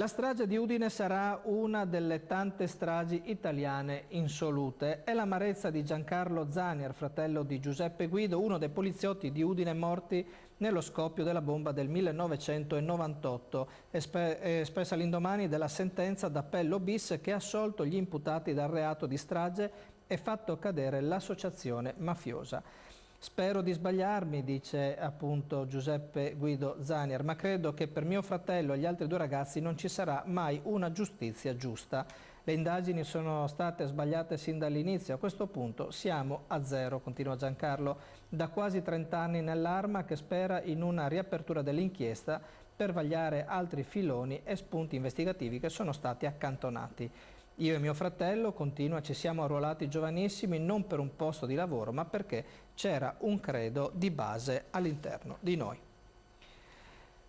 La strage di Udine sarà una delle tante stragi italiane insolute. È l'amarezza di Giancarlo Zanier, fratello di Giuseppe Guido, uno dei poliziotti di Udine morti nello scoppio della bomba del 1998, espressa all'indomani della sentenza d'appello bis che ha assolto gli imputati dal reato di strage e fatto cadere l'associazione mafiosa. Spero di sbagliarmi, dice appunto Giuseppe Guido Zanier, ma credo che per mio fratello e gli altri due ragazzi non ci sarà mai una giustizia giusta. Le indagini sono state sbagliate sin dall'inizio, a questo punto siamo a zero, continua Giancarlo, da quasi 30 anni nell'Arma che spera in una riapertura dell'inchiesta per vagliare altri filoni e spunti investigativi che sono stati accantonati. Io e mio fratello, continua, ci siamo arruolati giovanissimi non per un posto di lavoro, ma perché c'era un credo di base all'interno di noi.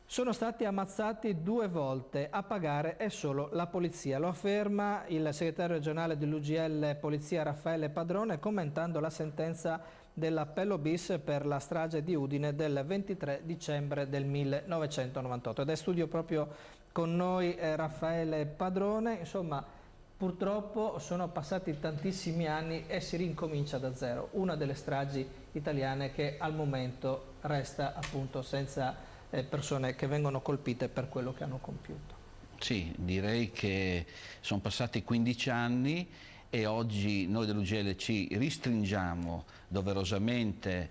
Sono stati ammazzati 2 volte, a pagare è solo la polizia. Lo afferma il segretario regionale dell'UGL Polizia Raffaele Padrone commentando la sentenza dell'appello bis per la strage di Udine del 23 dicembre del 1998. Ed è studio proprio con noi Raffaele Padrone. Insomma, purtroppo sono passati tantissimi anni e si rincomincia da zero. Una delle stragi italiane che al momento resta appunto senza persone che vengono colpite per quello che hanno compiuto. Sì, direi che sono passati 15 anni e oggi noi dell'UGL ci ristringiamo doverosamente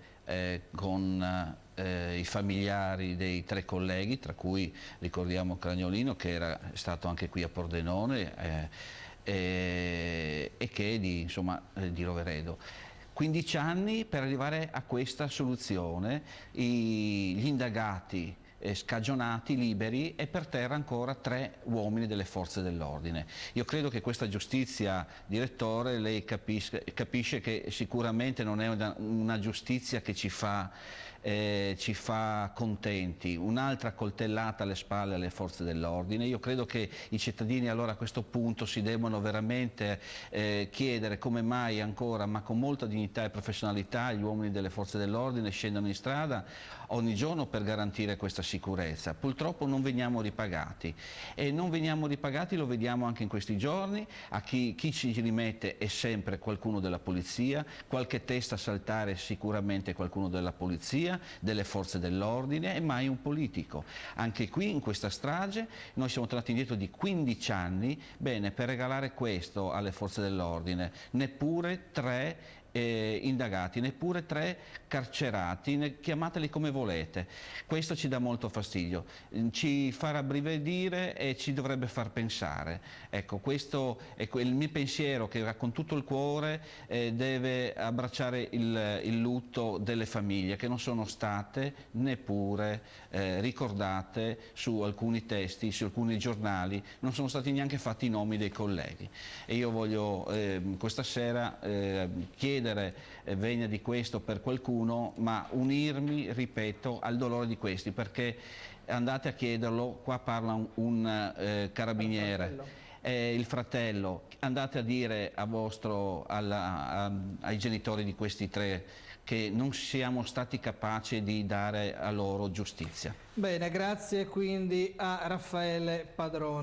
con i familiari dei 3 colleghi, tra cui ricordiamo Cragnolino che era stato anche qui a Pordenone e che è di Roveredo. 15 anni per arrivare a questa soluzione, gli indagati scagionati, liberi, e per terra ancora 3 uomini delle forze dell'ordine. Io credo che questa giustizia, direttore, lei capisce che sicuramente non è una giustizia che ci fa contenti. Un'altra coltellata alle spalle alle forze dell'ordine. Io credo che i cittadini allora a questo punto si devono veramente chiedere come mai ancora, ma con molta dignità e professionalità, gli uomini delle forze dell'ordine scendono in strada ogni giorno per garantire questa sicurezza. Purtroppo non veniamo ripagati e non veniamo ripagati, lo vediamo anche in questi giorni. A chi ci rimette è sempre qualcuno della polizia, qualche testa a saltare sicuramente qualcuno della polizia, delle forze dell'ordine e mai un politico. Anche qui in questa strage noi siamo tornati indietro di 15 anni, bene, per regalare questo alle forze dell'ordine, neppure 3 indagati, neppure 3 carcerati, chiamateli come volete. Questo ci dà molto fastidio, ci fa rabbrividire e ci dovrebbe far pensare. Ecco, questo è il mio pensiero, che con tutto il cuore deve abbracciare il lutto delle famiglie che non sono state neppure ricordate su alcuni testi, su alcuni giornali, non sono stati neanche fatti i nomi dei colleghi. E io voglio questa sera chiedere vegna di questo per qualcuno, ma unirmi, ripeto, al dolore di questi, perché andate a chiederlo, qua parla un carabiniere, il fratello, andate a dire ai genitori di questi 3 che non siamo stati capaci di dare a loro giustizia. Bene, grazie quindi a Raffaele Padrone.